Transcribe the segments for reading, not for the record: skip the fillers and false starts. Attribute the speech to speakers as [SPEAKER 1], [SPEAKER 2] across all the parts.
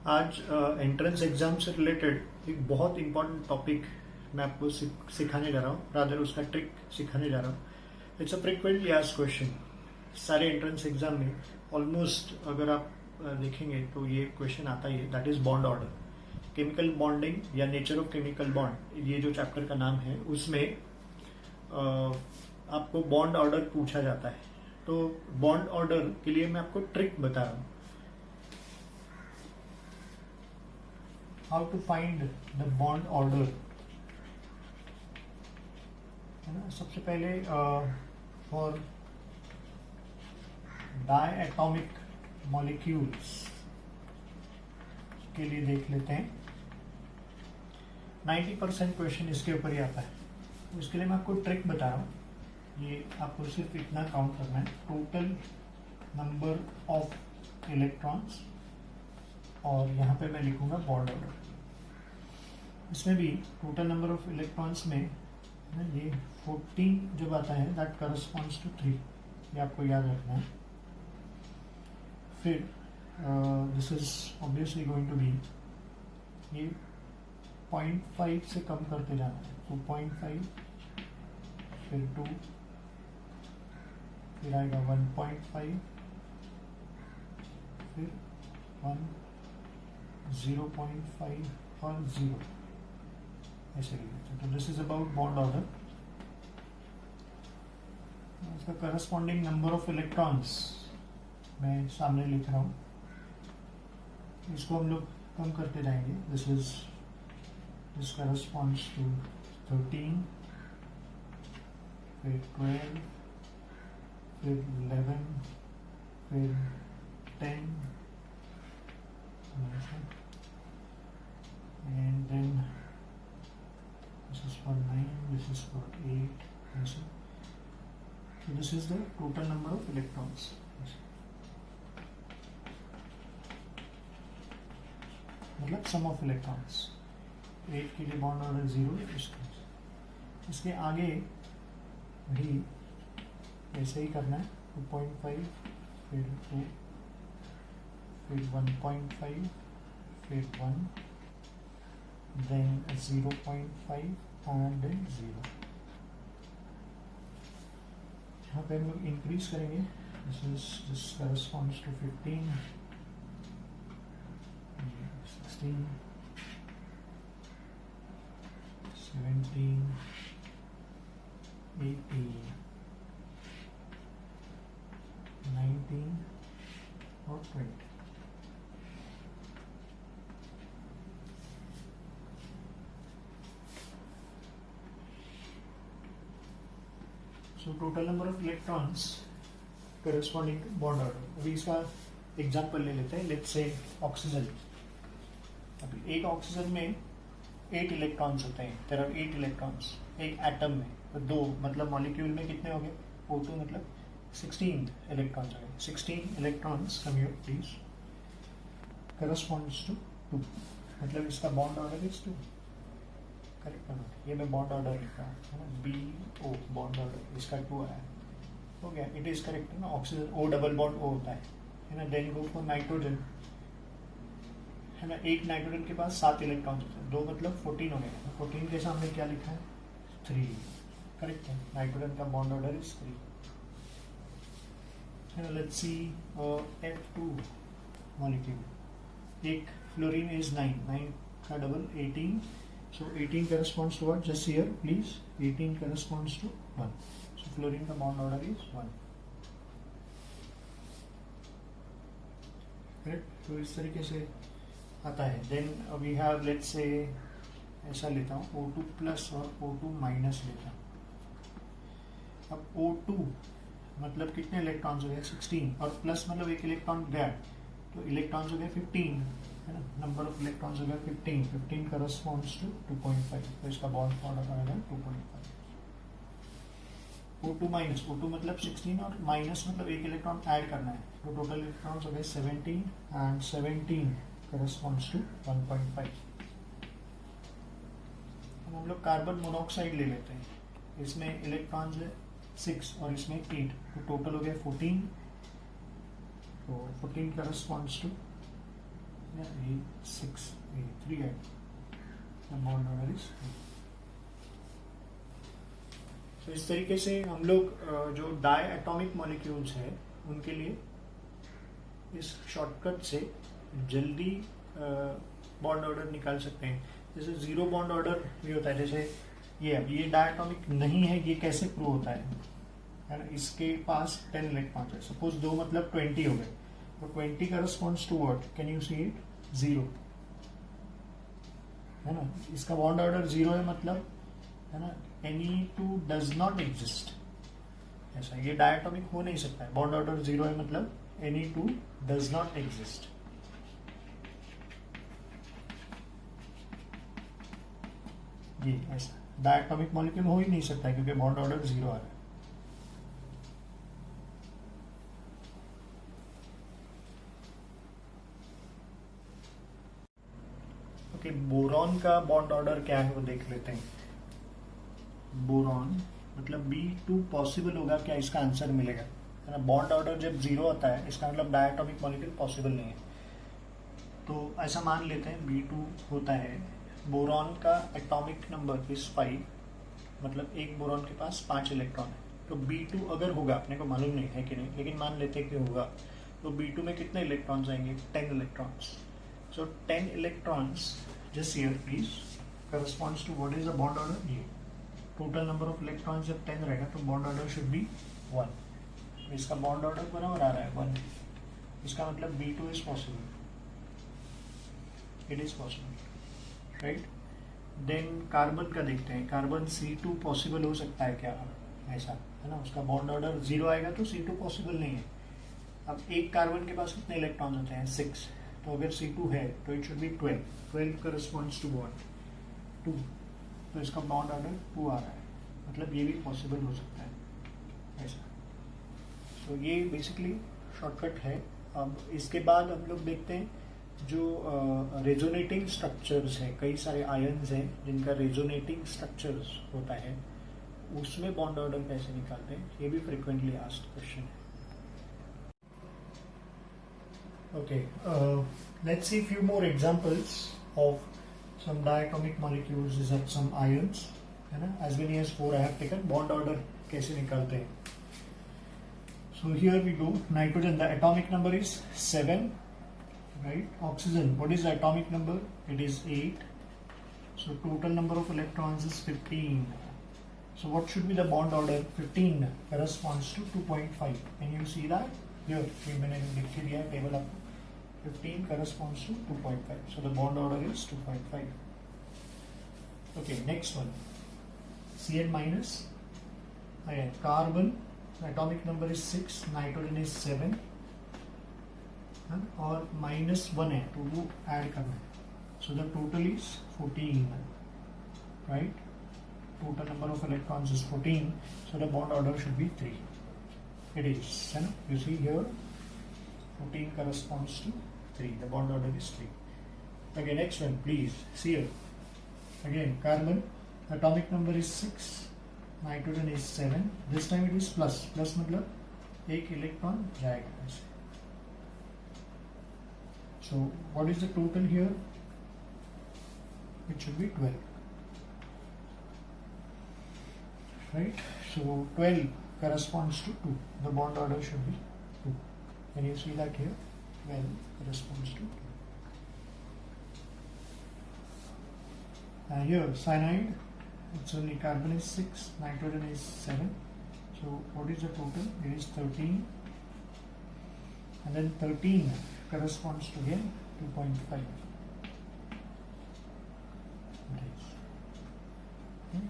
[SPEAKER 1] आज entrance exam से related एक बहुत इंपॉर्टेंट टॉपिक मैं आपको सिखाने जा रहा हूँ, रादर उसका ट्रिक सिखाने जा रहा हूँ. It's a frequently asked question. सारे एंट्रेंस एग्जाम में ऑलमोस्ट अगर आप देखेंगे तो ये क्वेश्चन आता ही है, that is bond order. Chemical bonding या नेचर ऑफ केमिकल बॉन्ड, ये जो चैप्टर का नाम है, उसमें आपको बॉन्ड ऑर्डर पूछा जाता है. तो बॉन्ड ऑर्डर के लिए मैं आपको ट्रिक बता रहा हूँ. How to find the bond order, है ना. सबसे पहले फॉर डायएटॉमिक मॉलिक्यूल्स के लिए देख लेते हैं. 90% क्वेश्चन इसके ऊपर ही आता है. इसके लिए मैं आपको ट्रिक बता रहा हूँ. ये आपको सिर्फ इतना काउंट करना है, टोटल नंबर ऑफ इलेक्ट्रॉन्स, और यहाँ पे मैं लिखूंगा बॉन्ड ऑर्डर. इसमें भी टोटल नंबर ऑफ इलेक्ट्रॉन्स में ये 14 जब आता है, दैट करस्पॉन्ड्स टू 3. ये आपको याद रखना है. फिर this is obviously going to be, ये 0.5 से कम करते जाना है. तो 0.5, फिर 2, फिर आएगा 1.5, फिर 1, 0.5 और 0, ऐसे लिख देते हैं. तो this is about bond order. इसका करस्पॉन्डिंग नंबर ऑफ इलेक्ट्रॉन्स मैं सामने लिख रहा हूँ. इसको हम लोग कम करते जाएंगे. दिस करस्पॉन्ड्स टू 13, फिर 12, फिर 11, फिर 10, and then this is for 9, this is for 8, ऐसे. So this is the total number of electrons. मतलब sum of electrons. 8 के लिए बॉन्ड ऑर्डर 0. इसके आगे भी ऐसे ही करना है. 2.5, फिर 2, फिर 1.5, फिर 1, then 0.5 and then 0. यहाँ पे हम लोग इंक्रीज करेंगे. दिस corresponds to 15, 16, 17, 18, 19 और 20. So total number of electrons corresponding to bond order. अभी इसका एग्जाम्पल ले लेते हैं. Let's say oxygen. अभी एक ऑक्सीजन में 8 इलेक्ट्रॉन्स होते हैं. देयर आर 8 इलेक्ट्रॉन्स एक एटम में. तो 2 मतलब मॉलिक्यूल में कितने हो गए? O2 मतलब 16 इलेक्ट्रॉन्स हो गए. 16 electrons come here please. Corresponds to 2, मतलब इसका बॉन्ड ऑर्डर इज 2. करेक्ट है ना. ये मैं बॉन्ड ऑर्डर लिखा है ना, BO बॉन्ड ऑर्डर. इसका 2 आया, हो गया. इट इज करेक्ट है ना. Oxygen O double bond O होता है ना. देन गो फॉर नाइट्रोजन, है ना. एक नाइट्रोजन के पास 7 इलेक्ट्रॉन्स होते हैं. 2 मतलब 14 हो गए. 14 के सामने क्या लिखा है? 3. करेक्ट है. नाइट्रोजन का बॉन्ड ऑर्डर इज 3, है ना. Let's see F2 molecule. एक फ्लोरीन इज 9 का double 18. So 18 corresponds to what? Just here, please. 18 corresponds to 1. So fluorine का bond order is 1. Correct? तो इस तरीके से आता है. Then we have, let's say, ऐसा लेता हूँ, O2 प्लस और O2 माइनस लेता हूँ. अब O2 मतलब कितने इलेक्ट्रॉन्स हो गए? 16, और प्लस मतलब एक इलेक्ट्रॉन गया, तो इलेक्ट्रॉन्स हो गए 15, है ना. नंबर ऑफ इलेक्ट्रॉन्स हो गया 15. 15 करस्पॉन्ड्स टू 2.5. तो इसका बॉन्ड ऑर्डर आएगा 2.5. O2 माइनस, O2 मतलब 16 और माइनस मतलब एक इलेक्ट्रॉन ऐड करना है. तो टोटल इलेक्ट्रॉन्स हो गए 17, एंड 17 करस्पॉन्ड्स टू 1.5. हम लोग कार्बन मोनोऑक्साइड ले लेते हैं. इसमें इलेक्ट्रॉन्स है 6 और इसमें 8, तो टोटल हो गया 14. तो 14 करस्पॉन्ड्स टू ये 6 ये 3 है, द बॉन्ड ऑर्डर इज 3। तो इस तरीके से हम लोग जो डाई एटॉमिक मॉलिक्यूल्स है उनके लिए इस शॉर्टकट से जल्दी बॉन्ड ऑर्डर निकाल सकते हैं। जैसे जीरो बॉन्ड ऑर्डर भी होता है, जैसे ये अब ये डायटॉमिक नहीं है, ये कैसे प्रूव होता है ना, इसके पास 10 इलेक्ट्रॉन है, सपोज 2 मतलब 20 हो गए, तो 20 corresponds to what, can you see it, 0 है ना। इसका बॉन्ड ऑर्डर 0 है, मतलब है ना Ni2 डज नॉट एग्जिस्ट, ऐसा ये डायटॉमिक हो नहीं सकता है। बॉन्ड ऑर्डर 0 है मतलब Ni2 डज नॉट एग्जिस्ट। ये ऐसा डायटॉमिक मॉलिक्यूल हो ही नहीं सकता है क्योंकि बॉन्ड ऑर्डर 0 आ रहा है। ओके, बोरॉन का बॉन्ड ऑर्डर क्या है वो देख लेते हैं। बोरॉन मतलब B2 पॉसिबल होगा क्या, इसका आंसर मिलेगा है ना। बॉन्ड ऑर्डर जब 0 आता है इसका मतलब डायटॉमिक मॉलिक्यूल पॉसिबल नहीं है, तो ऐसा मान लेते हैं B2 होता है। बोरॉन का एटॉमिक नंबर इज 5, मतलब एक बोरॉन के पास 5 इलेक्ट्रॉन है, तो B2 अगर होगा, अपने को मालूम नहीं है कि नहीं, लेकिन मान लेते हैं कि होगा, तो B2 में कितने इलेक्ट्रॉन्स आएंगे, 10 electrons. So 10 electrons just here please corresponds to what is the bond order, ये टोटल नंबर ऑफ इलेक्ट्रॉन्स जब 10 रहेगा तो बॉन्ड ऑर्डर शुड बी 1। इसका बॉन्ड ऑर्डर बराबर आ रहा है 1, इसका मतलब B2 is possible, it is possible, right. Then carbon का देखते हैं, कार्बन C2 पॉसिबल हो सकता है क्या, ऐसा है ना, उसका बॉन्ड ऑर्डर 0 आएगा तो C2 पॉसिबल नहीं है। अब एक कार्बन के पास कितने इलेक्ट्रॉन होते हैं, 6, तो अगर C2 है तो it should be 12 corresponds to what, 2, तो इसका बॉन्ड ऑर्डर 2 आ रहा है, मतलब ये भी पॉसिबल हो सकता है ऐसा। तो ये बेसिकली शॉर्टकट है। अब इसके बाद हम लोग देखते हैं जो रेजोनेटिंग स्ट्रक्चर्स हैं, कई सारे आयन्स हैं जिनका रेजोनेटिंग स्ट्रक्चर्स होता है, उसमें बॉन्ड ऑर्डर कैसे निकालते हैं, ये भी फ्रिक्वेंटली आस्क्ड क्वेश्चन है। Okay, let's see few more examples of some diatomic molecules and some ions, है ना। As many as 4 I have taken, bond order कैसे निकालते हैं। So here we go, nitrogen the atomic number is 7, right. Oxygen, what is the atomic number, it is 8, so total number of electrons is 15. So what should be the bond order, 15 corresponds to 2.5, and you see that here मैंने लिख के दिया है table आपको, 15 corresponds to 2.5, so the bond order is 2.5. Okay, next one, Cn minus, carbon atomic number is 6, nitrogen is 7, और -1 है तो वो ऐड करना है, so the total is 14, right. Total number of electrons is 14, so the bond order should be 3, it is, है ना। You see here 14 corresponds to 3, the bond order is 3. Okay, next one please, see here again, carbon atomic number is 6, nitrogen is 7, this time it is plus मतलब एक electron जाएगा ऐसे। So what is the total here? It should be 12, right? So 12 corresponds to 2. The bond order should be 2. Can you see that here? 12 corresponds to 2. Here cyanide, it's only carbon is 6, nitrogen is 7. So what is the total? It is 13, and then 13 corresponds to again 2.5.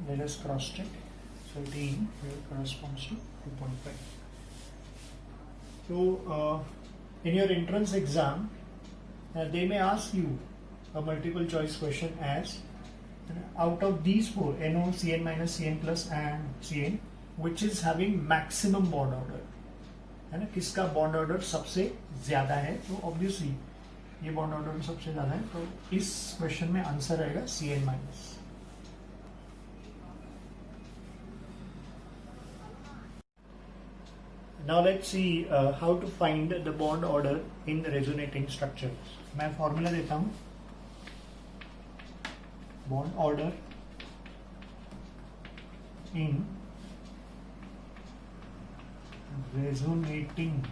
[SPEAKER 1] Let us cross check. 13 here corresponds to 2.5. So in your entrance exam, they may ask you a multiple choice question as, out of these 4, NO, Cn minus, Cn plus and Cn, which is having maximum bond order, है ना, किसका bond order सबसे ज्यादा है, तो obviously ये bond order सबसे ज्यादा है, तो इस क्वेश्चन में आंसर रहेगा Cn minus. Now let's see how to find the bond order in the resonating structures. मैं फॉर्मूला देता हूँ, bond order in resonating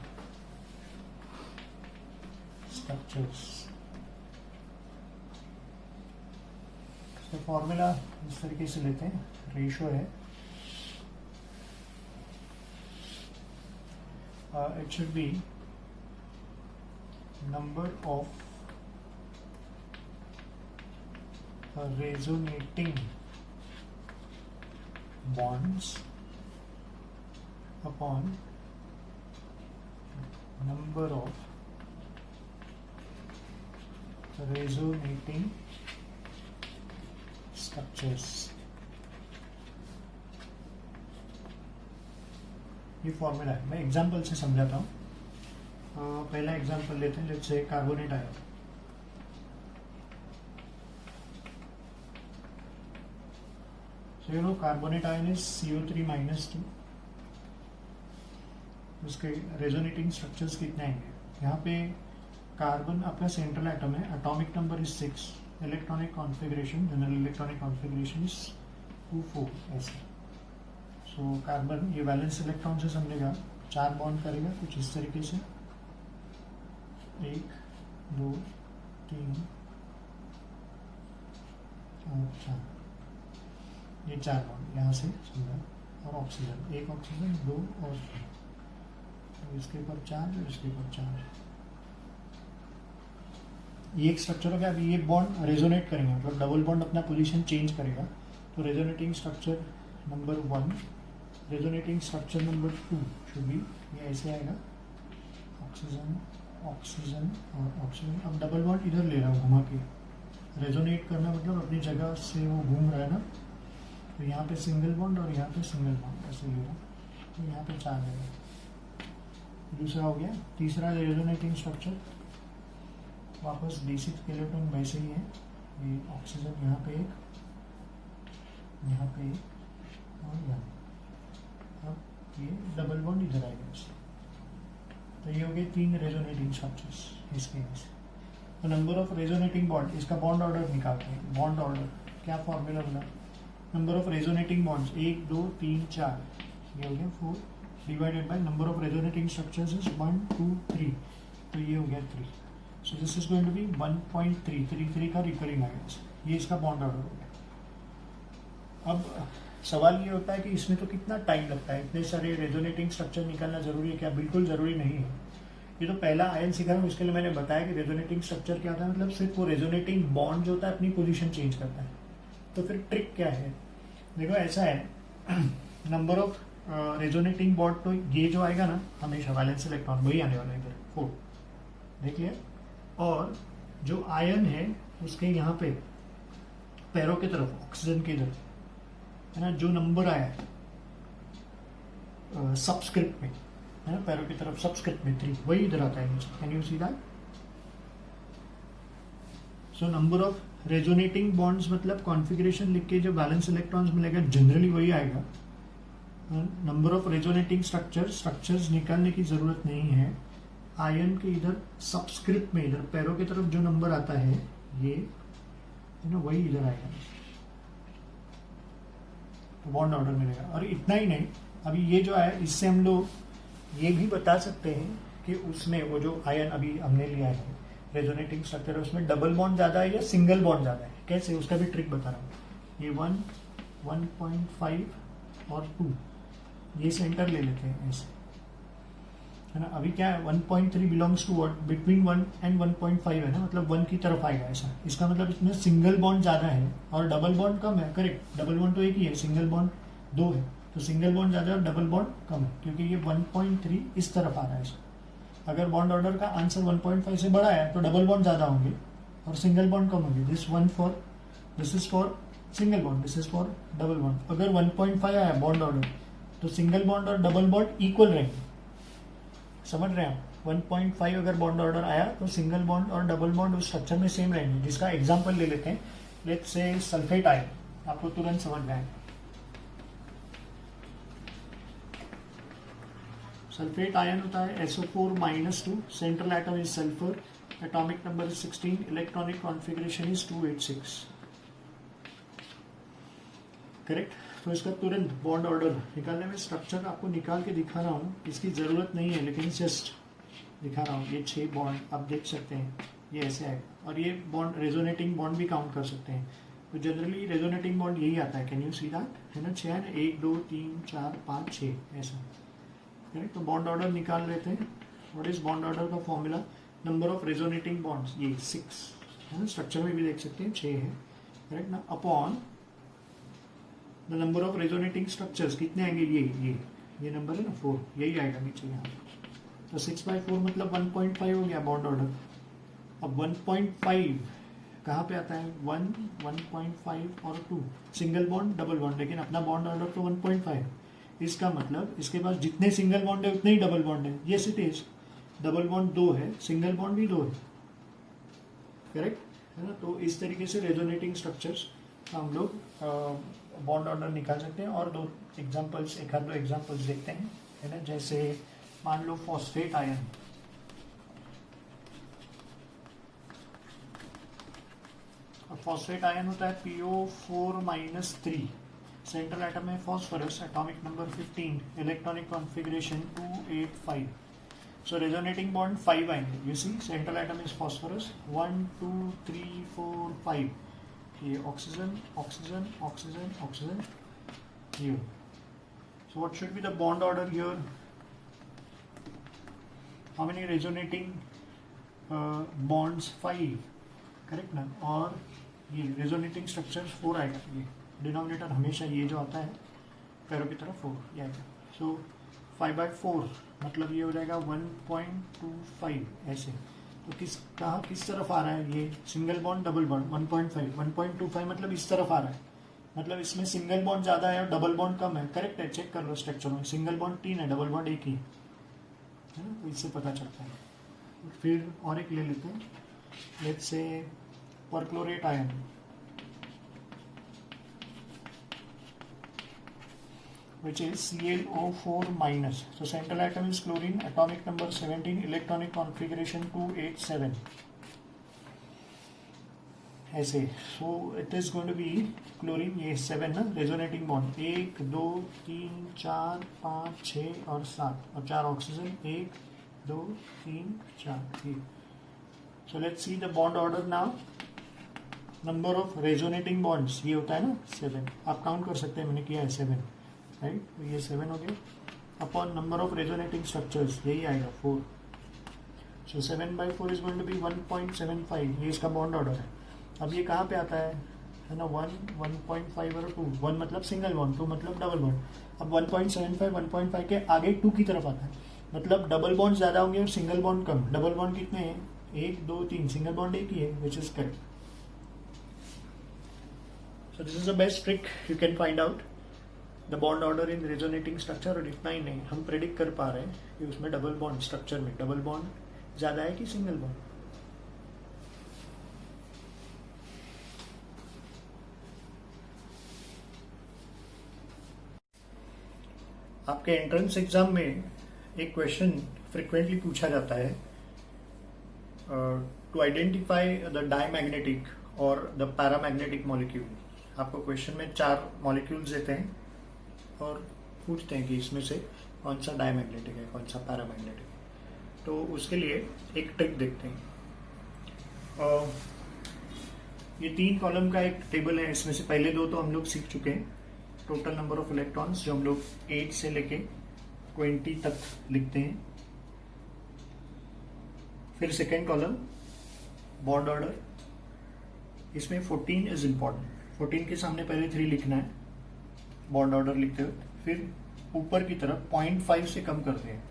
[SPEAKER 1] structures. तो फॉर्मूला इस तरीके से लेते हैं, रेशो है it should be number of resonating bonds upon number of resonating structures। ये फॉर्मूला है, मैं एग्जांपल से समझाता हूँ। पहला एग्जांपल लेते हैं, let's say carbonate ion. So you know carbonate ion is CO3-2। उसके रेजोनेटिंग स्ट्रक्चर्स कितने आएंगे? यहाँ पे कार्बन आपका सेंट्रल एटम है, atomic number is 6, electronic configuration, general electronic configuration is 2,4 ऐसे। सो कार्बन ये वैलेंस इलेक्ट्रॉन से समझेगा, 4 बॉन्ड करेगा कुछ इस तरीके से, 1 2 3 और 4, ये 4 बॉन्ड यहाँ से समझा। और ऑक्सीजन, 1 ऑक्सीजन, 2 और 3, तो इसके ऊपर 4 और इसके ऊपर 4। ये एक स्ट्रक्चर हो गया। अभी ये बॉन्ड रेजोनेट करेंगे, मतलब डबल बॉन्ड अपना पोजीशन चेंज करेगा। तो resonating structure number 1, resonating structure number 2 should be, ये ऐसे आएगा, ऑक्सीजन ऑक्सीजन और ऑक्सीजन। अब डबल बॉन्ड इधर ले रहा हूँ घुमा के, रेजोनेट करना मतलब अपनी जगह से वो घूम रहा है ना, तो यहाँ पे सिंगल बॉन्ड और यहाँ पे सिंगल बॉन्ड ऐसे ले रहा हूँ, तो यहाँ पे 4 आएगा। दूसरा हो गया। तीसरा रेजोनेटिंग स्ट्रक्चर वापस बेसिक स्केलेटन वैसे ही है, ये ऑक्सीजन यहाँ पे एक, यहाँ पे एक और यहाँ। अब ये डबल बॉन्ड इधर आएगा इससे। तो ये हो गए 3 रेजोनेटिंग स्ट्रक्चर्स इस केस। तो नंबर ऑफ रेजोनेटिंग बॉन्ड, इसका बॉन्ड ऑर्डर निकालते हैं। बॉन्ड ऑर्डर क्या फॉर्मूला बना, नंबर ऑफ रेजोनेटिंग बॉन्ड्स 1 2 3 4, ये हो गया 4 divided by number of resonating structures is 1 2 3, तो ये हो गया 3। So this is going to be 1.333 का रिकरिंग आएगा, ये इसका बॉन्ड ऑर्डर हो गया। अब सवाल ये होता है कि इसमें तो कितना टाइम लगता है, इतने सारे रेजोनेटिंग स्ट्रक्चर निकालना जरूरी है क्या? बिल्कुल जरूरी नहीं है। ये तो पहला आयन सीखा हूँ, इसके लिए मैंने बताया कि रेजोनेटिंग स्ट्रक्चर क्या होता है, मतलब सिर्फ वो रेजोनेटिंग बॉन्ड जो होता है अपनी पोजीशन चेंज करता है। तो फिर ट्रिक क्या है, देखो ऐसा है, नंबर ऑफ रेजोनेटिंग बॉन्ड, तो ये जो आएगा ना हमेशा वैलेंस इलेक्ट्रॉन वही आने वाला है इधर 4, देख लिया। और जो आयन है उसके यहाँ पे पैरों की तरफ, ऑक्सीजन की इधर है ना, जो नंबर आया है सबस्क्रिप्ट में है ना, पैरों की तरफ सबस्क्रिप्ट में 3, वही इधर आता है नीचे। Can you see that? So number of resonating bonds मतलब कॉन्फ़िगरेशन लिख के जो बैलेंस इलेक्ट्रॉन्स मिलेगा जनरली वही आएगा। नंबर ऑफ रेजोनेटिंग स्ट्रक्चर्स निकालने की जरूरत नहीं है। आयन के इधर सबस्क्रिप्ट में, इधर पैरों की तरफ जो नंबर आता है ये है ना, वही इधर आएगा, तो बॉन्ड ऑर्डर मिलेगा। और इतना ही नहीं, अभी ये जो है इससे हम लोग ये भी बता सकते हैं कि उसमें वो जो आयन अभी हमने लिया है रेजोनेटिंग स्ट्रक्चर है, उसमें डबल बॉन्ड ज्यादा है या सिंगल बॉन्ड ज्यादा है, कैसे, उसका भी ट्रिक बता रहा हूँ। ये 1, 1.5 और 2, ये सेंटर ले लेते हैं ऐसे, है ना। अभी क्या है, 1.3 belongs to what, between 1 and 1.5 है ना, मतलब 1 की तरफ आएगा ऐसा। इसका मतलब इसमें सिंगल बॉन्ड ज्यादा है और डबल बॉन्ड कम है। करेक्ट, डबल बॉन्ड तो एक ही है, सिंगल बॉन्ड 2 है, तो सिंगल बॉन्ड ज्यादा है और डबल बॉन्ड कम है, क्योंकि ये 1.3 इस तरफ आ रहा है ऐसा। अगर बॉन्ड ऑर्डर का आंसर 1.5 से बड़ा है तो डबल बॉन्ड ज्यादा होंगे और सिंगल बॉन्ड कम होंगे। This is for single bond, this is for double bond. अगर 1.5 आया बॉन्ड ऑर्डर तो सिंगल बॉन्ड और डबल बॉन्ड इक्वल रहेंगे, समझ रहे हैं आप। 1.5 अगर बॉन्ड ऑर्डर आया तो सिंगल बॉन्ड और डबल बॉन्ड उस स्ट्रक्चर में सेम रहेंगे। जिसका एग्जांपल ले लेते हैं, लेट्स से सल्फेट आयन, आपको तुरंत समझ में आएगा। सल्फेट आयन होता है SO4-2, central atom is sulphur, atomic number is 16, electronic configuration is 286. Correct. तो इसका तुरंत बॉन्ड ऑर्डर निकालने में स्ट्रक्चर आपको निकाल के दिखा रहा हूँ, इसकी ज़रूरत नहीं है लेकिन जस्ट दिखा रहा हूँ. ये 6 बॉन्ड आप देख सकते हैं, ये ऐसे है. और ये बॉन्ड रेजोनेटिंग बॉन्ड भी काउंट कर सकते हैं. तो जनरली रेजोनेटिंग बॉन्ड यही आता है. कैन यू सी दैट, है ना. 6 है, 1 2 3 4 5 6 ऐसा. करेक्ट. तो बॉन्ड ऑर्डर निकाल लेते हैं. व्हाट इज बॉन्ड ऑर्डर का formula? Number of resonating bonds, ये 6 है ना. स्ट्रक्चर में भी देख सकते हैं 6 है. करेक्ट ना. Upon the number of resonating structures, कितने आएंगे? ये नंबर है ना 4, यही आएगा नीचे यहाँ. तो 6/4 मतलब 1.5 हो गया बॉन्ड ऑर्डर. अब 1.5 कहाँ पे आता है? 1, 1.5 और 2. सिंगल बॉन्ड, डबल बॉन्ड, लेकिन अपना बॉन्ड ऑर्डर तो 1.5. इसका मतलब इसके पास जितने सिंगल बॉन्ड है उतने ही डबल बॉन्ड है. Yes it is. Double bond 2 है, सिंगल बॉन्ड भी 2 है. करेक्ट है ना. तो इस तरीके से रेजोनेटिंग स्ट्रक्चर्स हम लोग बॉन्ड ऑर्डर निकाल सकते हैं. और 2 एग्जांपल्स, एक आध 2 एग्जांपल्स देखते हैं, है ना. जैसे मान लो फॉस्फेट आयन. फॉस्फेट आयन होता है PO4-3. सेंट्रल एटम है phosphorus, atomic number 15, electronic configuration 285. So resonating bond 5 आएंगे. You see central atom is phosphorus. 1 2 3 4 5. ये oxygen oxygen oxygen oxygen here. So what should be the bond order here? How many resonating bonds? 5. Correct ना. और ये resonating structure 4 आएगा. ये denominator हमेशा ये जो आता है पैरों की तरफ 4 ये आएगा. सो 5/4 मतलब ये हो जाएगा 1.25 ऐसे. तो किस तरफ आ रहा है? ये सिंगल बॉन्ड डबल बॉन्ड 1.5 1.25 मतलब इस तरफ आ रहा है. मतलब इसमें सिंगल बॉन्ड ज़्यादा है और डबल बॉन्ड कम है. करेक्ट है. चेक कर लो स्ट्रक्चर में. सिंगल बॉन्ड 3 है, डबल बॉन्ड 1 ही है ना. तो इससे पता चलता है. फिर और एक ले लेते हैं. Let's say perchlorate ion. which is ClO4-. So central atom is chlorine, atomic number 17, electronic configuration 287. ऐसे. So it is going to be chlorine. ये 7 ना resonating bond. 1 2 3 4 5 6 और 7 और 4 oxygen. 1 2 3 4. So let's see the bond order now. Number of resonating bonds ये होता है ना 7. आप काउंट कर सकते हैं, मैंने किया है 7. राइट. तो ये 7 हो गया. Upon number of resonating structures यही आएगा 4. सो 7/4 इज गोइंग टू बी 1.75. ये इसका बॉन्ड ऑर्डर है. अब ये कहाँ पे आता है ना. 1 1.5 और 2. 1 मतलब सिंगल बॉन्ड, 2 मतलब डबल बॉन्ड. अब 1.75 1.5 के आगे 2 की तरफ आता है. मतलब डबल बॉन्ड ज़्यादा होंगे और सिंगल बॉन्ड कम. डबल बॉन्ड कितने हैं? 1 2 3. सिंगल बॉन्ड 1 ही है, which is correct. So this is the best trick you can find out the bond order in resonating structure. और इतना ही नहीं, हम प्रेडिक्ट कर पा रहे हैं कि उसमें डबल बॉन्ड, स्ट्रक्चर में डबल बॉन्ड ज़्यादा है कि सिंगल बॉन्ड. आपके एंट्रेंस एग्जाम में एक क्वेश्चन फ्रिक्वेंटली पूछा जाता है, टू आइडेंटिफाई द डायमैग्नेटिक और द पैरामैग्नेटिक मॉलिक्यूल. आपको क्वेश्चन में 4 मॉलिक्यूल्स देते हैं और पूछते हैं कि इसमें से कौन सा डायमैग्नेटिक है, कौन सा पैरामैग्नेटिक है. तो उसके लिए एक ट्रिक देखते हैं. ये 3 कॉलम का एक टेबल है. इसमें से पहले 2 तो हम लोग सीख चुके हैं. टोटल नंबर ऑफ इलेक्ट्रॉन्स जो हम लोग 8 से लेके 20 तक लिखते हैं. फिर सेकेंड कॉलम बॉन्ड ऑर्डर. इसमें 14 इज इम्पॉर्टेंट. 14 के सामने पहले 3 लिखना है बॉन्ड ऑर्डर लिखते हुए. फिर ऊपर की तरफ 0.5 से कम करते हैं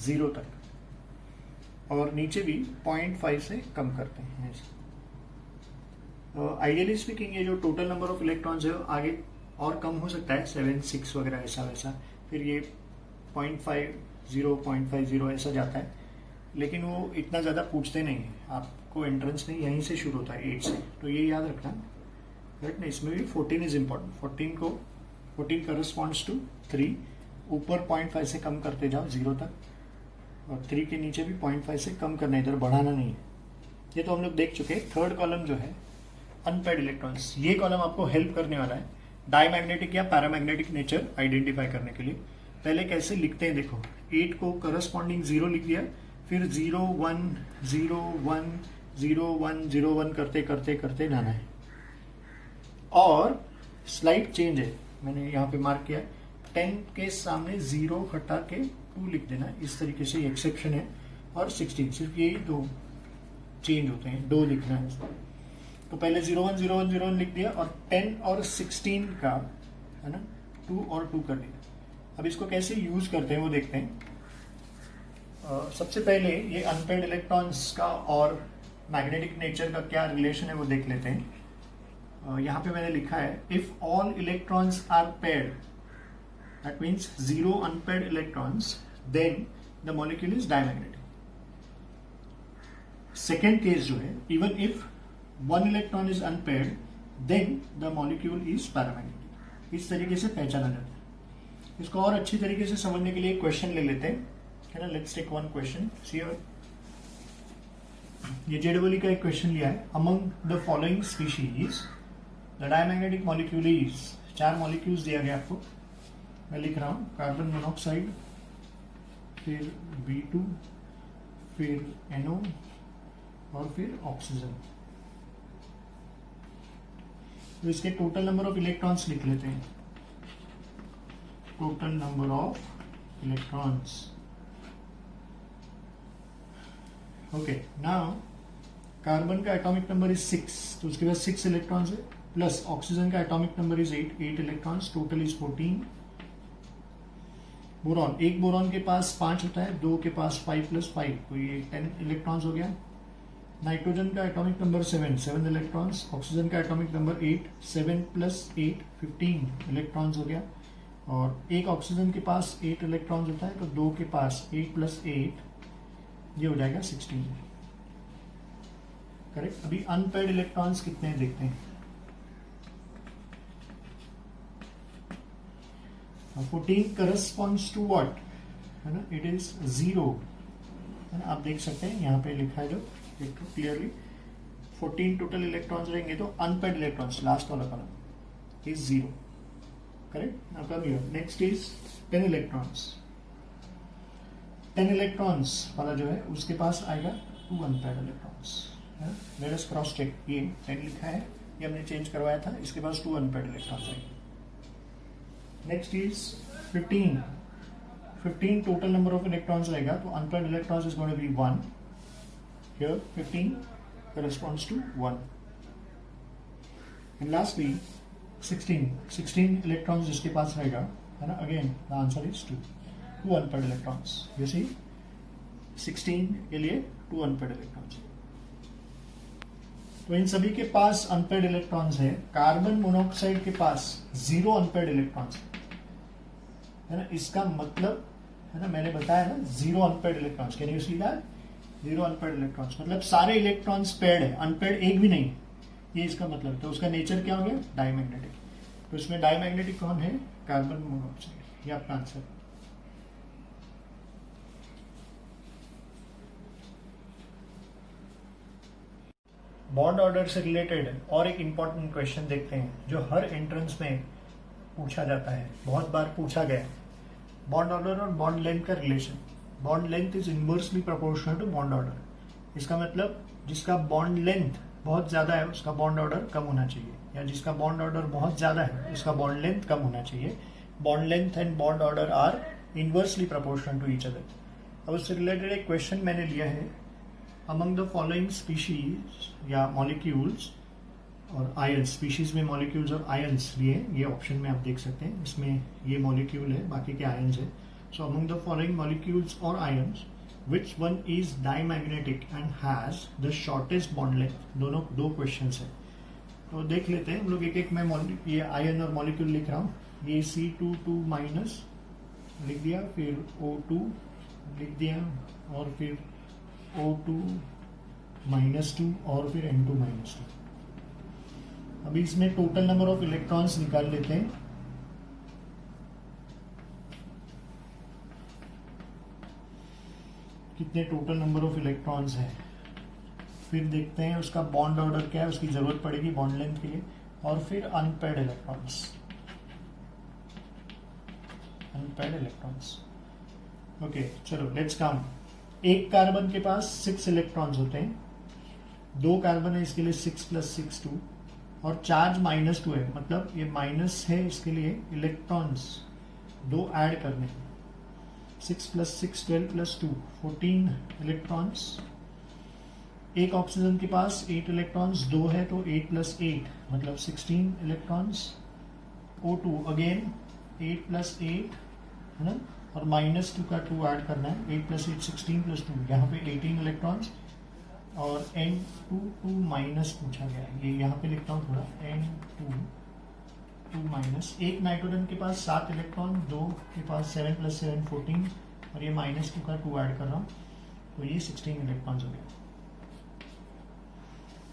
[SPEAKER 1] 0 तक, और नीचे भी 0.5 से कम करते हैं. आइडियली स्पीकिंग ये जो टोटल नंबर ऑफ इलेक्ट्रॉन्स है आगे और कम हो सकता है, 7 6 वगैरह ऐसा वैसा. फिर ये 0.5 0.50 ऐसा जाता है. लेकिन वो इतना ज़्यादा पूछते नहीं है. आपको एंट्रेंस में यहीं से शुरू होता है 8 से. तो ये याद रखना. राइट ना. इसमें भी 14 इज इम्पॉर्टेंट. 14 corresponds to 3. ऊपर 0.5 से कम करते जाओ 0 तक, और 3 के नीचे भी 0.5 से कम करना है, इधर बढ़ाना नहीं है। ये तो हम लोग देख चुके हैं। थर्ड कॉलम जो है अनपेयर्ड इलेक्ट्रॉन्स, ये कॉलम आपको हेल्प करने वाला है डायमैग्नेटिक या पैरामैग्नेटिक नेचर आइडेंटिफाई करने के लिए। पहले कैसे लिखते हैं देखो, 8 को करस्पॉन्डिंग 0 लिख दिया, फिर 0 1 0 1 0 1 0 1 करते करते करते जाना है। और स्लाइड चेंज है, मैंने यहाँ पे मार्क किया, 10 के सामने 0 हटा के 2 लिख देना, इस तरीके से एक्सेप्शन है। और 16 सिर्फ यही दो चेंज होते हैं, 2 लिखना है। तो पहले 0 1 0 1 0 1 लिख दिया और 10 और 16 का है ना 2 और 2 कर दिया। अब इसको कैसे यूज करते हैं वो देखते हैं। सबसे पहले ये अनपेयर्ड इलेक्ट्रॉन्स का और मैग्नेटिक नेचर का क्या रिलेशन है वो देख लेते हैं। यहाँ पे मैंने लिखा है if all electrons are paired that means 0 unpaired electrons then the molecule is diamagnetic. Second case जो है even if 1 electron is unpaired then the molecule is paramagnetic. इस तरीके से पहचाना जाता है। इसको और अच्छी तरीके से समझने के लिए क्वेश्चन ले लेते हैं, है ना। Let's take one question. See ये जेडब्ल्यू का एक क्वेश्चन लिया है। Among the following species the diamagnetic molecule is, 4 molecules दिया गया आपको, मैं लिख रहा हूं, कार्बन मोनोऑक्साइड, फिर B2, फिर NO और फिर ऑक्सीजन। तो इसके टोटल नंबर ऑफ इलेक्ट्रॉन्स लिख लेते हैं। Total number of electrons, okay. Now carbon का एटॉमिक नंबर इज 6, तो उसके बाद 6 इलेक्ट्रॉन्स है, प्लस ऑक्सीजन का atomic number is 8 electrons, total is 14। Boron, एक बोरॉन के पास 5 होता है, 2 के पास 5 + 5, तो ये 10 इलेक्ट्रॉन्स हो गया। नाइट्रोजन का एटॉमिक नंबर 7 इलेक्ट्रॉन्स, ऑक्सीजन का एटॉमिक नंबर 8, 7 + 8 15 इलेक्ट्रॉन्स हो गया। और एक ऑक्सीजन के पास 8 इलेक्ट्रॉन्स होता है, तो 2 के पास 8 + 8, ये हो जाएगा 16, करेक्ट। अभी अनपेयर्ड इलेक्ट्रॉन्स कितने हैं देखते हैं। 14 करस्पॉन्ड्स टू व्हाट, है ना, इट इज 0, है ना। आप देख सकते हैं यहाँ पे लिखा है जो क्लियरली 14 टोटल इलेक्ट्रॉन्स रहेंगे, तो अनपेयर्ड इलेक्ट्रॉन्स लास्ट वाला column is 0, correct. Now come here, next is 10 electrons. 10 electrons वाला जो है उसके पास आएगा 2 unpaired electrons. Let us cross check, ये 10 लिखा है, ये हमने चेंज करवाया था, इसके पास 2 अनपेयर्ड इलेक्ट्रॉन्स आएंगे। Next is 15 total number of electrons रहेगा, तो unpaired electrons is going to be 1। Here 15 corresponds to 1. And lastly 16 electrons जिसके पास रहेगा, है ना, again the answer is 2 unpaired electrons. You see 16 के लिए 2 unpaired electrons. तो इन सभी के पास अनपेयर्ड इलेक्ट्रॉन्स है। कार्बन मोनोऑक्साइड के पास 0 अनपेयर्ड इलेक्ट्रॉन्स है ना। इसका मतलब है ना, मैंने बताया ना 0 unpaired electrons, can you see that, 0 unpaired electrons मतलब सारे इलेक्ट्रॉन्स पेयर्ड है, अनपेयर्ड एक भी नहीं, ये इसका मतलब। तो उसका नेचर क्या हो गया, डायमैग्नेटिक। तो इसमें डायमैग्नेटिक कौन है, कार्बन मोनोऑक्साइड, ये आपका आंसर। बॉन्ड ऑर्डर से रिलेटेड और एक इंपॉर्टेंट क्वेश्चन देखते हैं जो हर एंट्रेंस में पूछा जाता है, बहुत बार पूछा गया। बॉन्ड ऑर्डर और बॉन्ड लेंथ का relation. Bond length is inversely proportional to bond order. इसका मतलब जिसका बॉन्ड लेंथ बहुत ज्यादा है उसका बॉन्ड ऑर्डर कम होना चाहिए, या जिसका बॉन्ड ऑर्डर बहुत ज्यादा है उसका बॉन्ड लेंथ कम होना चाहिए। Bond length and bond order are inversely proportional to each other. अब उससे रिलेटेड एक क्वेश्चन मैंने लिया है, अमंग द फॉलोइंग स्पीशीज या मॉलिक्यूल्स और आयंस, स्पीशीज में मॉलिक्यूल्स और आयंस लिए, ये ऑप्शन में आप देख सकते हैं, इसमें ये मॉलिक्यूल है, बाकी के आयंस है। So among the following molecules और ions which one is diamagnetic and has the shortest bond length. दोनों 2 क्वेश्चंस है, तो देख लेते हैं हम लोग एक एक। मैं ये आयन और मॉलिक्यूल लिख रहा हूँ, ये C2 लिख दिया, फिर O2 लिख दिया, और फिर O2 -2 और फिर N2 -2। अभी इसमें टोटल नंबर ऑफ इलेक्ट्रॉन्स निकाल लेते हैं। कितने टोटल नंबर ऑफ इलेक्ट्रॉन्स हैं, फिर देखते हैं उसका बॉन्ड ऑर्डर क्या है, उसकी जरूरत पड़ेगी बॉन्ड लेंथ के लिए, और फिर अनपेयर्ड इलेक्ट्रॉन्स। ओके चलो लेट्स काउंट। एक कार्बन के पास 6 इलेक्ट्रॉन्स होते हैं, 2 कार्बन है इसके लिए 6 + 6 2, और चार्ज -2 है, मतलब ये माइनस है, इसके लिए इलेक्ट्रॉन्स 2 ऐड करने हैं। 6 + 6 12 + 2 14 इलेक्ट्रॉन्स। एक ऑक्सीजन के पास 8 इलेक्ट्रॉन्स, 2 है तो 8 + 8 मतलब 16 इलेक्ट्रॉन्स। O2 अगेन 8 + 8 है ना, और -2 का 2 ऐड करना है, 8 + 8 16 + 2, यहाँ पे 18 इलेक्ट्रॉन्स। और N2 - पूछा गया है, ये यहाँ पे लिखता हूँ थोड़ा, N2 एक नाइट्रोजन के पास 7 इलेक्ट्रॉन, 2 के पास 7 + 7 14, और ये -2 का 2 ऐड कर रहा हूँ, तो ये 16 इलेक्ट्रॉन्स हो गया।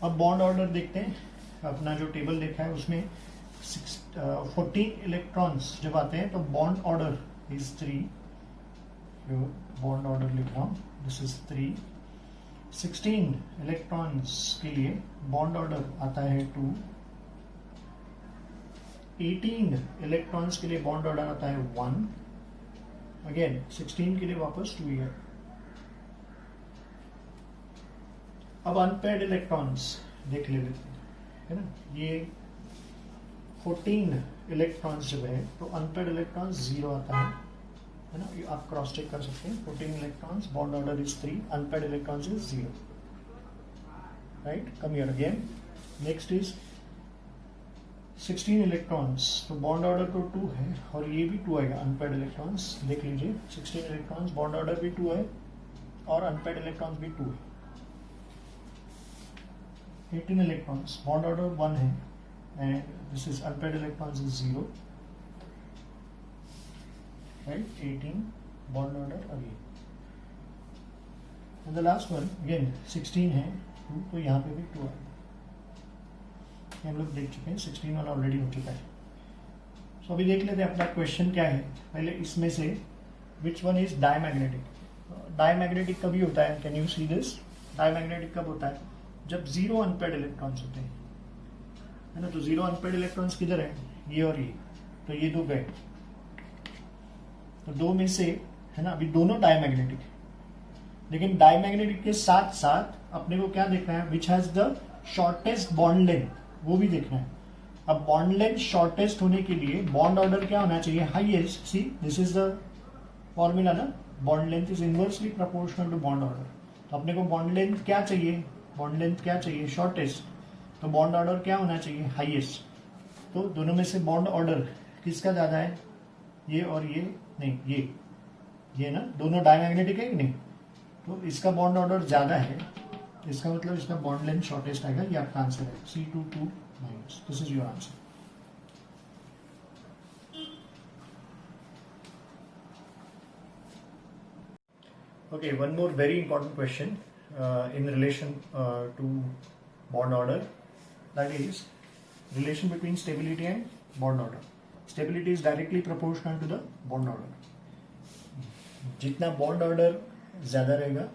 [SPEAKER 1] अब बॉन्ड ऑर्डर देखते हैं, अपना जो टेबल देखा है उसमें 14 इलेक्ट्रॉन्स जब आते हैं तो bond order is 3, bond order लिख रहा हूँ, दिस इज 3। 16 इलेक्ट्रॉन्स के लिए बॉन्ड ऑर्डर आता है 2। 18 इलेक्ट्रॉन्स के लिए बॉन्ड ऑर्डर आता है 1। अगेन 16 के लिए वापस 2 है। अब अनपेयर्ड इलेक्ट्रॉन्स देख लेते हैं, है ना, ये 14 इलेक्ट्रॉन्स जब है तो अनपेयर्ड इलेक्ट्रॉन्स 0 आता है ना, ये आप क्रॉस चेक कर सकते हैं। 14 electrons, bond order is 3, unpaired electrons is 0, right. Come here again, next is 16 electrons, तो बॉन्ड ऑर्डर तो 2 है और ये भी 2 आएगा, अनपेयर्ड इलेक्ट्रॉन्स देख लीजिए। 16 इलेक्ट्रॉन्स, बॉन्ड ऑर्डर भी 2 है और अनपेयर्ड इलेक्ट्रॉन्स भी 2 है। 18 इलेक्ट्रॉन्स, बॉन्ड ऑर्डर 1 है and this is unpaired electrons is 0, right. 18 bond order again, and the last one again 16 है 2, तो यहाँ पे भी 2 आएगा। हम लोग देख चुके हैं, 16 वाला ऑलरेडी हो चुका है। सो अभी देख लेते हैं अपना क्वेश्चन क्या है। पहले इसमें से विच वन इज डायमैग्नेटिक। डायमैग्नेटिक कभी होता है, can you see this, diamagnetic कब होता है, जब 0 अनपेयर्ड इलेक्ट्रॉन्स होते हैं, है ना। तो 0 अनपेयर्ड इलेक्ट्रॉन्स किधर है, ये और ये, तो ये 2 गए, तो 2 में से, है ना, अभी दोनों डायमैग्नेटिक है, लेकिन डायमैग्नेटिक के साथ साथ अपने को क्या देखना है, which has the shortest bond length, वो भी देखना है। अब बॉन्ड लेंथ शॉर्टेस्ट होने के लिए बॉन्ड ऑर्डर क्या होना चाहिए, highest. See this is the formula ना, bond length is inversely proportional to bond order. तो अपने को बॉन्ड लेंथ क्या चाहिए, बॉन्ड लेंथ क्या चाहिए, शॉर्टेस्ट, तो बॉन्ड ऑर्डर क्या होना चाहिए, हाईएस्ट। तो दोनों में से बॉन्ड ऑर्डर किसका ज्यादा है, ये और ये नहीं, ये ना, दोनों डायमैग्नेटिक है कि नहीं, तो इसका बॉन्ड ऑर्डर ज्यादा है, इसका मतलब इसका बॉन्ड लेंथ शॉर्टेस्ट आएगा। ये आपका आंसर है, C22 minus, this is your answer. Okay, one more very important question in relation to bond order, that is relation between stability and bond order. Stability is directly proportional to the bond order. जितना bond order ज़्यादा रहेगा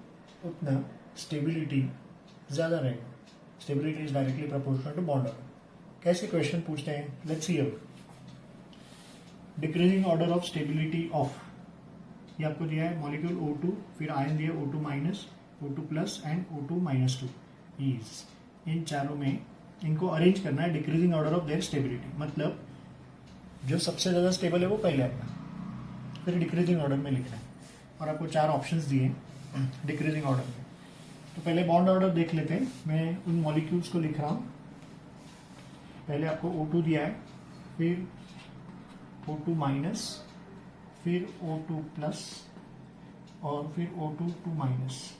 [SPEAKER 1] उतना stability ज़्यादा रहेगा। Stability is directly proportional to bond order. कैसे question पूछते हैं, let's see here. Decreasing order of stability of, ये आपको दिया है मॉलिक्यूल O2, फिर आयन दिया O2 minus, O2 plus and O2 -2 is, इन चारों में इनको अरेंज करना है decreasing order of their stability. मतलब जो सबसे ज़्यादा स्टेबल है वो पहले आएगा, फिर डिक्रीजिंग ऑर्डर में लिखना है। और आपको 4 ऑप्शंस दिए डिक्रीजिंग ऑर्डर में। तो पहले बॉन्ड ऑर्डर देख लेते हैं, मैं उन मॉलिक्यूल्स को लिख रहा हूँ। पहले आपको O2 दिया है, फिर O2 माइनस, फिर O2 प्लस, और फिर O2 माइनस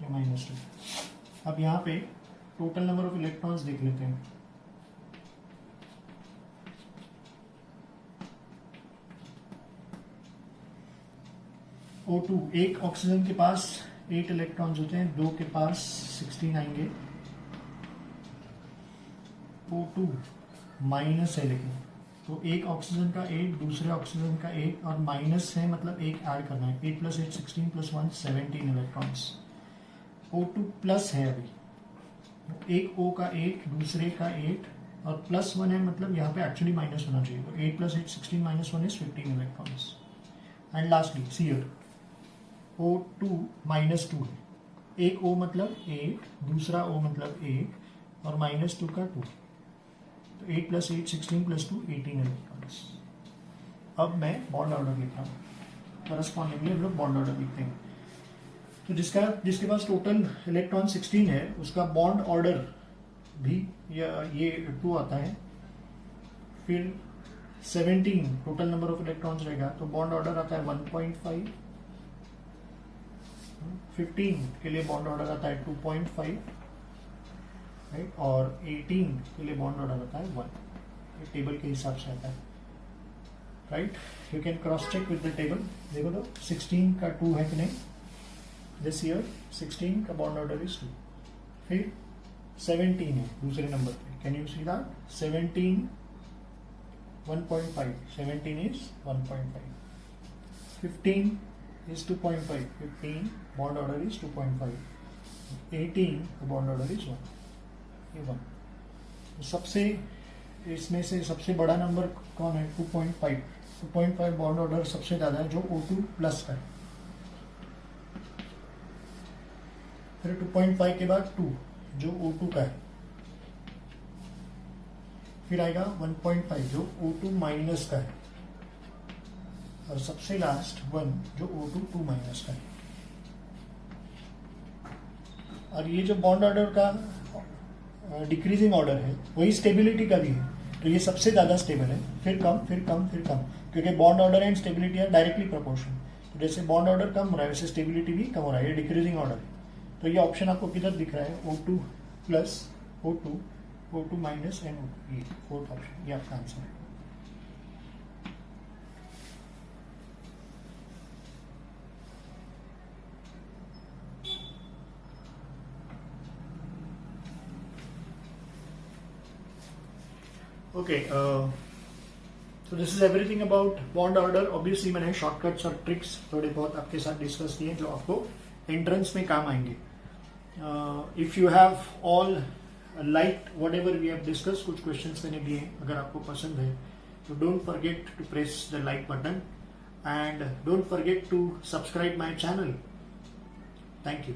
[SPEAKER 1] या -2। अब यहाँ पे टोटल नंबर ऑफ इलेक्ट्रॉन्स देख लेते हैं। O2, एक ऑक्सीजन के पास 8 इलेक्ट्रॉन्स होते हैं, 2 के पास 16 आएंगे। O2 माइनस है, लेकिन तो एक ऑक्सीजन का 8, दूसरे ऑक्सीजन का 8 और माइनस है मतलब एक ऐड करना है। 8 + 8 16 + 1 17 इलेक्ट्रॉन्स। O2 प्लस है अभी, एक O का 8, दूसरे का 8 और +1 है मतलब यहाँ पे एक्चुअली माइनस होना चाहिए। तो 8 + 8 16 - 1 is 15 electrons. And lastly see here O2 -2 है, एक O मतलब 8, दूसरा O मतलब 8 और -2 का 2। तो 8 + 8 16 + 2 18 इलेक्ट्रॉन्स। अब मैं बॉन्ड ऑर्डर लिख रहा हूँ, करस्पॉन्डिंगली हम लोग बॉन्ड ऑर्डर लिखते हैं। तो जिसके पास टोटल इलेक्ट्रॉन 16 है उसका बॉन्ड ऑर्डर भी ये 2 आता है। फिर 17 टोटल नंबर ऑफ इलेक्ट्रॉन्स रहेगा तो बॉन्ड ऑर्डर आता है 1.5। 15 के लिए बॉन्ड ऑर्डर आता है 2.5, राइट, और 18 के लिए बॉन्ड ऑर्डर आता है 1। ये टेबल के हिसाब से आता है, right. You can cross check with the table. देखो तो 16 का 2 है कि नहीं, दिस ईयर 16 का बॉन्ड ऑर्डर इज 2। फिर 17 है दूसरे नंबर पे, can you see that 17 1.5, 17 is 1.5, 15 is 2.5, 15 bond order is 2.5, 18 bond order is 1, ये 1। तो सबसे इसमें से सबसे बड़ा नंबर कौन है, 2.5। 2.5 बॉन्ड ऑर्डर सबसे ज़्यादा है जो O2 प्लस का है। फिर 2.5 के बाद 2 जो O2 का है। फिर आएगा 1.5 जो O2 माइनस का है, और सबसे लास्ट 1 जो O2 2 माइनस का है। और ये जो बॉन्ड ऑर्डर का डिक्रीजिंग ऑर्डर है वही स्टेबिलिटी का भी है, तो ये सबसे ज़्यादा स्टेबल है। फिर कम, फिर कम, फिर कम, क्योंकि bond order and stability are directly proportional. तो जैसे बॉन्ड ऑर्डर कम हो रहा है वैसे स्टेबिलिटी भी कम हो रहा है, ये डिक्रीजिंग ऑर्डर है। तो ये ऑप्शन आपको किधर दिख रहा है, O2 plus O2, O2 minus and O2, ये फोर्थ ऑप्शन, ये आपका आंसर है। Okay, so this is everything about bond order. Obviously मैंने शॉर्टकट्स और ट्रिक्स थोड़े बहुत आपके साथ डिस्कस किए जो आपको एंट्रेंस में काम आएंगे। If you have all like whatever we have discuss, कुछ क्वेश्चंस मैंने दिए, अगर आपको पसंद है तो don't forget to press the like button and don't forget to subscribe my channel. Thank you.